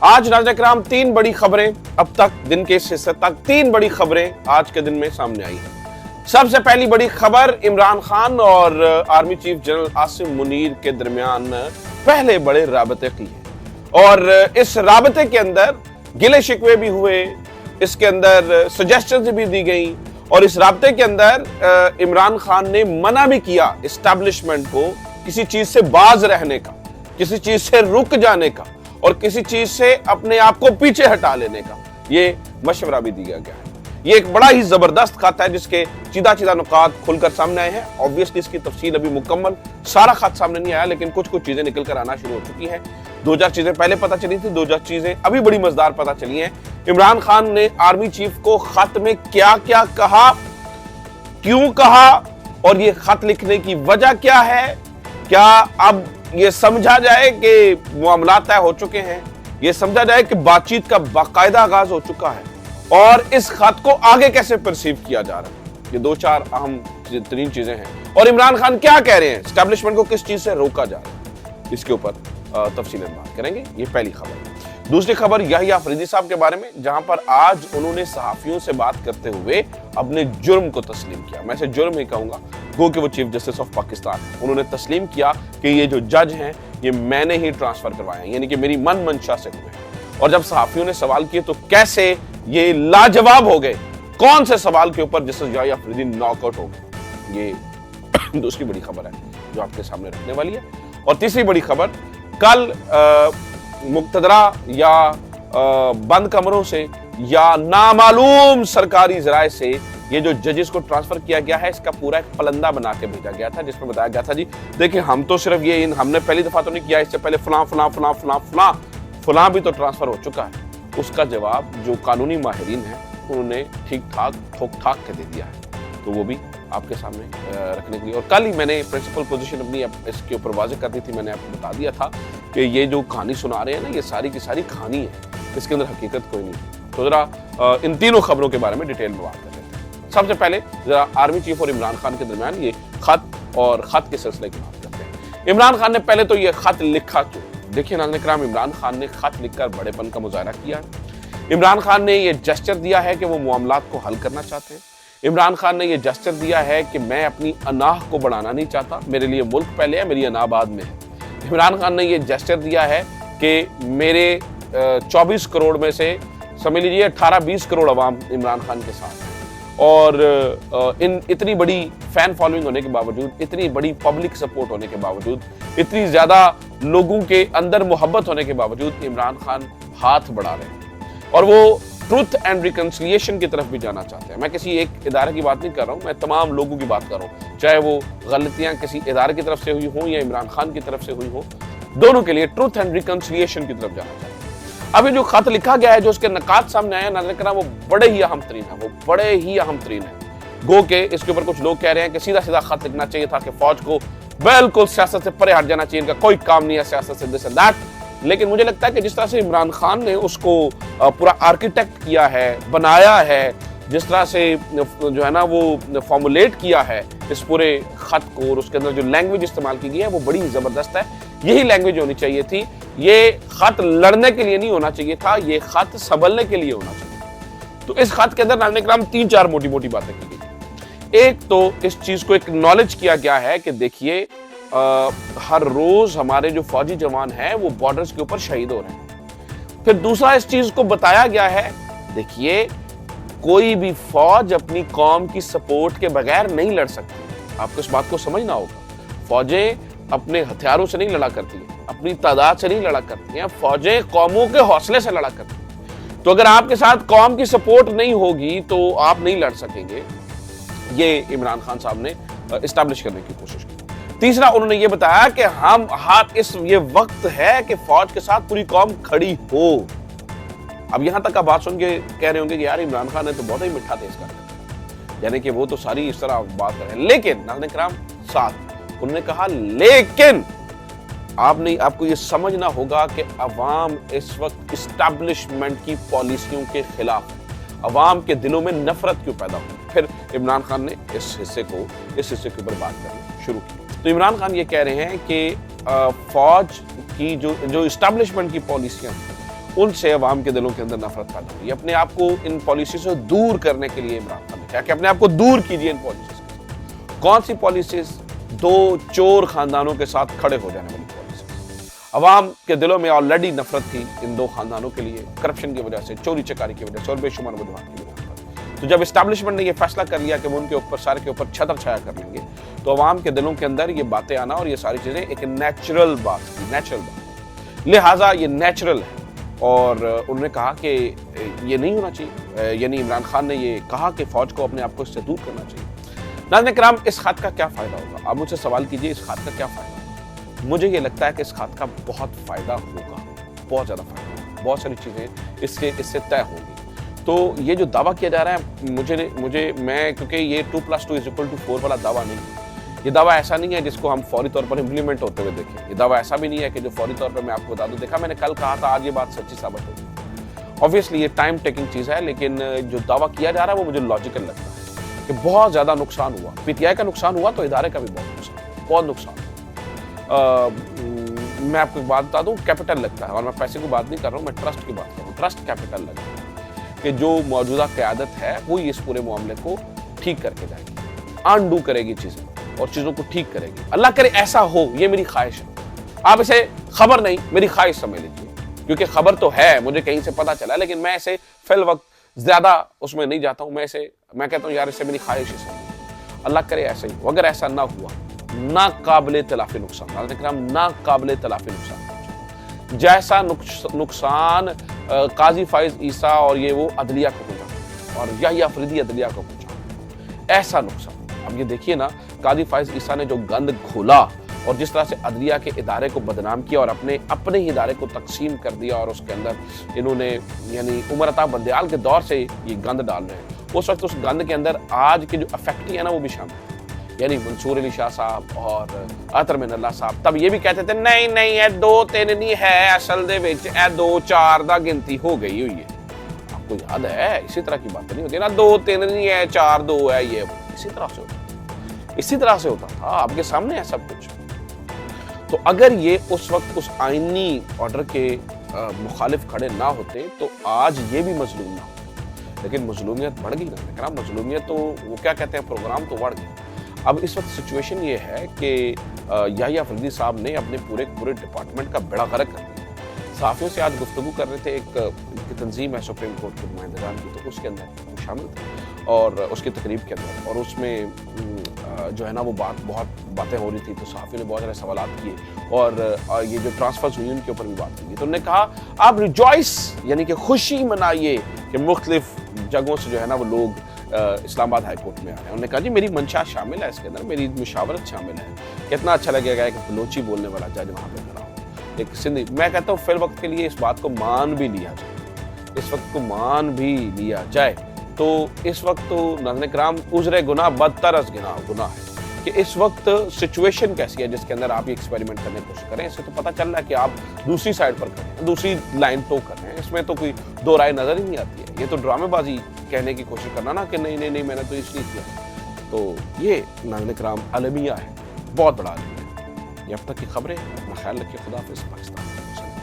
आज नाज़रीन इकराम 3 बड़ी खबरें अब तक दिन के इस हिस्से तक 3 बड़ी खबरें आज के दिन में सामने आई हैं। सबसे पहली बड़ी खबर इमरान खान और army chief general Asim Munir के दरमियान पहले बड़े राबते की है और इस राबते के अंदर गिले शिकवे भी हुए, इसके अंदर सजेशंस भी दी गई और इस राबते के अंदर इमरान खान ने मना भी किया एस्टैब्लिशमेंट को किसी चीज से बाज रहने का, किसी चीज से रुक जाने का और किसी चीज से अपने आप को पीछे हटा लेने का ये मशवरा भी दिया गया है। ये एक बड़ा ही जबरदस्त खत है जिसके सीधा नुकात खुलकर सामने आए हैं। ऑब्वियसली इसकी तफसील अभी मुकम्मल सारा खत सामने नहीं आया, लेकिन कुछ चीजें निकल कर आना शुरू हो चुकी हैं। 2000 चीजें पहले पता चली थी, 2000 चीजें अभी बड़ी मजेदार पता चली हैं। इमरान खान ने आर्मी चीफ को खत में क्या क्या कहा, क्यों कहा और ये खत लिखने की वजह क्या है। क्या अब ये समझा जाए कि मामला तय हो चुके हैं, ये समझा जाए कि बातचीत का बाकायदा आगाज हो चुका है और इस खत को आगे कैसे परसीव किया जा रहा है। ये 2-4 अहम तरीन चीजें हैं और इमरान खान क्या कह रहे हैं, एस्टैब्लिशमेंट को किस चीज से रोका जा रहा है, इसके ऊपर तफसीलन बात करेंगे। ये पहली खबर है। दूसरी खबर याहिया अफरीदी साहब के बारे में, जहां पर आज उन्होंने सहाफियों से बात करते हुए अपने जुर्म को तस्लीम किया। मैं इसे जुर्म ही कहूंगा, गो कि वो चीफ जस्टिस ऑफ पाकिस्तान। उन्होंने तस्लीम किया कि ये जो जज हैं ये मैंने ही ट्रांसफर करवाए हैं, यानी कि मेरी मन मंशा से हुए। और जब सहाफियों ने सवाल किए तो कैसे ये लाजवाब हो गए, कौन से सवाल के ऊपर जस्टिस याहिया अफरीदी नॉकआउट हो गए। ये दूसरी बड़ी खबर है जो आपके सामने रखने वाली है। और तीसरी बड़ी खबर, कल मुक्तदरा या बंद कमरों से या नामालूम सरकारी जराए से ये जो जजेस को ट्रांसफर किया गया है, इसका पूरा एक पलंदा बना के भेजा गया था, जिसमें बताया गया था जी देखिए हम तो सिर्फ ये हमने पहली दफा तो नहीं किया, इससे पहले फलां भी तो ट्रांसफर हो चुका है। उसका जवाब जो कानूनी माहिरीन है उन्होंने ठीक ठाक ठोक ठाक के दे दिया है, तो वो भी आपके सामने रखने के लिए। और कल ही मैंने प्रिंसिपल पोजीशन अपनी इसके ऊपर वाज़ेह कर दी थी। मैंने आपको बता दिया था कि ये जो कहानी सुना रहे हैं ना, ये सारी की सारी कहानी है, इसके अंदर हकीकत कोई नहीं। तो जरा इन तीनों खबरों के बारे में डिटेल में बात कर लेते हैं। सबसे पहले जरा आर्मी चीफ और इमरान खान के दरमियान ये खत और खत के सिलसिले की बात करते हैं। इमरान खान ने पहले तो ये खत लिखा क्यों, देखिए नाज़रीन इकराम, इमरान खान ने खत लिखकर बड़ेपन का मुजाहरा किया। इमरान खान ने ये जेस्चर दिया है कि वो मामलात को हल करना चाहते हैं। इमरान खान ने ये जेस्चर दिया है कि मैं अपनी अनाह को बढ़ाना नहीं चाहता, मेरे लिए मुल्क पहले है, मेरी अनाह बाद में है। इमरान खान ने ये जेस्चर दिया है कि मेरे 24 करोड़ में से समझ लीजिए 18-20 करोड़ अवाम इमरान खान के साथ है और इन इतनी बड़ी फैन फॉलोइंग होने के बावजूद, इतनी बड़ी पब्लिक सपोर्ट होने के बावजूद, इतनी ज्यादा लोगों के अंदर मोहब्बत होने के बावजूद इमरान खान हाथ बढ़ा रहे हैं और वो ट्रुथ एंड रिकंसिलिएशन की तरफ भी जाना चाहते हैं। मैं किसी एक इदारे की बात नहीं कर रहा हूं, मैं तमाम लोगों की बात कर रहा हूं, चाहे वो गलतियां किसी इदारे की तरफ से हुई हो या इमरान खान की तरफ से हुई हो, दोनों के लिए ट्रुथ एंड रिकंसिलिएशन की तरफ जाना चाहते हैं। अभी जो खत लिखा गया है, जो उसके नकात सामने आया नाज़रीन इकराम, वो बड़े ही अहम तरीन है। गो के इसके ऊपर कुछ लोग कह रहे हैं कि सीधा सीधा खत लिखना चाहिए था कि फौज को बिल्कुल सियासत से परे हट जाना चाहिए, इनका कोई काम नहीं है सियासत से, दिस एंड दैट। लेकिन मुझे लगता है कि जिस तरह से इमरान खान ने उसको पूरा आर्किटेक्ट किया है, बनाया है, जिस तरह से जो है ना वो फॉर्मुलेट किया है इस पूरे खत को और उसके अंदर जो लैंग्वेज इस्तेमाल की गई है वो बड़ी जबरदस्त है। यही लैंग्वेज होनी चाहिए थी। ये खत लड़ने के लिए नहीं होना चाहिए था, ये खत संभलने के लिए होना चाहिए। तो इस खत के अंदर नाज़रीन इकराम 3-4 मोटी बातें की गई। एक तो इस चीज को एक्नॉलेज किया गया है कि देखिए हर रोज हमारे जो फौजी जवान हैं वो बॉर्डर्स के ऊपर शहीद हो रहे हैं। फिर दूसरा इस चीज को बताया गया है, देखिए कोई भी फौज अपनी कौम की सपोर्ट के बगैर नहीं लड़ सकती। आपको इस बात को समझना होगा। फौजें अपने हथियारों से नहीं लड़ा करती है, अपनी तादाद से नहीं लड़ा करती हैं, फौजें कौमों के हौसले से लड़ा करती हैं। तो अगर आपके साथ कौम की सपोर्ट नहीं होगी तो आप नहीं लड़ सकेंगे। ये इमरान खान साहब ने एस्टैब्लिश करने की कोशिश की। तीसरा उन्होंने ये बताया कि हम ये वक्त है कि फौज के साथ पूरी कौम खड़ी हो। अब यहां तक आप बात सुन के कह रहे होंगे कि यार इमरान खान ने तो बहुत ही मिठा तेज कर दिया, यानी कि वो तो सारी इस तरह बात कर रहे हैं। लेकिन नाज़रीन इकराम साथ उन्होंने कहा लेकिन आपको ये समझना होगा कि अवाम इस वक्त एस्टैब्लिशमेंट की पॉलिसियों के खिलाफ है। अवाम के दिलों में नफरत क्यों पैदा हुई। फिर इमरान खान ने इस हिस्से के ऊपर बात करनी शुरू की। तो इमरान खान ये कह रहे हैं कि फौज की जो एस्टैब्लिशमेंट की पॉलिसियां ان سے عوام کے دلوں کے اندر نفرت پیدا ہوئی. اپنے آپ کو ان پالیسیز سے دور کرنے کے لیے عمران خان نے کہا کہ اپنے آپ کو دور کیجیے ان پالیسیز سے. کون سی پالیسیز؟ دو چور خاندانوں کے ساتھ کھڑے ہو جانے والی پالیسیز. عوام کے دلوں میں آلریڈی نفرت تھی ان دو خاندانوں کے لیے، کرپشن کی وجہ سے، چوری چکاری کی وجہ سے اور بے شمار وجوہات کی وجہ سے. تو جب اسٹیبلشمنٹ نے یہ فیصلہ کر لیا کہ وہ ان کے اوپر سارے کے اوپر چھتر چھایا کر لیں گے، تو عوام کے دلوں کے اندر یہ باتیں آنا اور یہ ساری چیزیں ایک نیچرل بات تھی، نیچرل بات، لہٰذا یہ نیچرل ہے. اور انہوں نے کہا کہ یہ نہیں ہونا چاہیے، یعنی عمران خان نے یہ کہا کہ فوج کو اپنے آپ کو اس سے دور کرنا چاہیے. ناظرین کرام، اس خط کا کیا فائدہ ہوگا؟ آپ مجھ سے سوال کیجئے اس خط کا کیا فائدہ ہوگا؟ مجھے یہ لگتا ہے کہ اس خط کا بہت فائدہ ہوگا، بہت زیادہ فائدہ ہوگا. بہت ساری چیزیں اس سے طے ہوں گی. تو یہ جو دعویٰ کیا جا رہا ہے، میں کیونکہ یہ 2+2=4 والا دعویٰ نہیں ہے. یہ دعویٰ ایسا نہیں ہے جس کو ہم فوری طور پر امپلیمنٹ ہوتے ہوئے دیکھیں. یہ دعویٰ ایسا بھی نہیں ہے کہ جو فوری طور پر میں آپ کو بتا دوں، دیکھا میں نے کل کہا تھا آج یہ بات سچی ثابت ہوگی. آبویسلی یہ ٹائم ٹیکنگ چیز ہے، لیکن جو دعویٰ کیا جا رہا ہے وہ مجھے لاجیکل لگتا ہے کہ بہت زیادہ نقصان ہوا. پی ٹی آئی کا نقصان ہوا تو ادارے کا بھی بہت نقصان. میں آپ کو ایک بات بتا دوں، کیپٹل لگتا ہے، اور میں پیسے کی بات نہیں کر رہا ہوں، میں ٹرسٹ کی بات کر رہا ہوں. ٹرسٹ کیپٹل لگتا ہے کہ جو موجودہ قیادت ہے وہی اس پورے معاملے کو ٹھیک کر کے جائے گی، انڈو کرے گی چیزیں اور چیزوں کو ٹھیک کرے گی. اللہ کرے ایسا ہو، یہ میری خواہش ہے. آپ اسے خبر نہیں، میری خواہش سمجھ لیجیے، کیونکہ خبر تو ہے، مجھے کہیں سے پتا چلا، لیکن میں اسے فی الوقت زیادہ اس میں نہیں جاتا ہوں. میں کہتا ہوں یار اسے میری خواہش ہے. اللہ کرے ایسا ہی ہو. اگر ایسا نہ ہوا، ناقابل تلافی نقصان، حضرت کرام ناقابل تلافی نقصان، جیسا نقصان قاضی فائز عیسیٰ اور یہ وہ عدلیہ کو پہنچا اور یحییٰ آفریدی عدلیہ کو پہنچا، ایسا نقصان. اب یہ دیکھیے نا، قاضی فائز عیسیٰ نے جو گند کھولا اور جس طرح سے عدلیہ کے ادارے کو بدنام کیا اور اپنے ہی ادارے کو تقسیم کر دیا، اور اس کے اندر انہوں نے یعنی عمر عطا بندیال کے دور سے یہ گند ڈال رہے ہیں. اس وقت اس گند کے اندر آج کے جو افیکٹی ہے نا وہ بھی شامل ہے، یعنی منصور علی شاہ صاحب اور عطر من اللہ صاحب. تب یہ بھی کہتے تھے نہیں اے 2-3 نہیں ہے، اصل دے وچ اے 2-4 دا گنتی ہو گئی ہوئی ہے. آپ کو یاد ہے اسی طرح کی باتیں نہیں ہوتی نا، 2-3 نہیں ہے، 4-2 ہے، یہ اسی طرح سے ہوتا تھا. آپ کے سامنے ہے سب کچھ. تو اگر یہ اس وقت اس آئینی آرڈر کے مخالف کھڑے نہ ہوتے تو آج یہ بھی مظلوم نہ ہوتے. لیکن مظلومیت بڑھ گئی نا، مظلومیت تو وہ کیا کہتے ہیں، پروگرام تو بڑھ گیا. اب اس وقت سچویشن یہ ہے کہ یحییٰ آفریدی صاحب نے اپنے پورے ڈپارٹمنٹ کا بیڑا غرق کر دیا. صحافیوں سے آج گفتگو کر رہے تھے، ایک تنظیم ہے سپریم کورٹ کے نمائندگان کی، تو اس کے اندر شامل تھے اور اس کی تقریب کے اندر، اور اس میں جو ہے نا وہ بہت باتیں ہو رہی تھی. تو صحافیوں نے بہت سارے سوالات کیے اور یہ جو ٹرانسفرز ہوئی ان کے اوپر بھی بات ہوئی. تو انہوں نے کہا آپ ریجوائس، یعنی کہ خوشی منائیے کہ مختلف جگہوں سے جو ہے نا وہ لوگ اسلام آباد ہائی کورٹ میں آ رہے ہیں. انہوں نے کہا جی میری منشا شامل ہے اس کے اندر، میری مشاورت شامل ہے. کتنا اچھا لگے گا ایک بلوچی بولنے والا جج وہاں پہ کھڑا ہو، ایک سندھی. میں کہتا ہوں فی الوقت کے لیے اس بات کو مان بھی لیا جائے، تو اس وقت تو ناظرین کرام عذر گناہ بدتر از گناہ ہے کہ اس وقت سچویشن کیسی ہے جس کے اندر آپ یہ ایکسپیریمنٹ کرنے کی کوشش کریں. اس سے تو پتہ چل رہا ہے کہ آپ دوسری سائڈ پر کھڑے ہیں، دوسری لائن ٹو کر رہے ہیں. اس میں تو کوئی دو رائے نظر ہی نہیں آتی ہے. یہ تو ڈرامے بازی کہنے کی کوشش کرنا نا کہ نہیں میں نے تو اس لیے کیا. تو یہ ناظرین کرام المیہ ہے، بہت بڑا المیہ ہے. یہ اب تک کی خبریں. اپنا خیال رکھیے. خدا حافظ. پاکستان.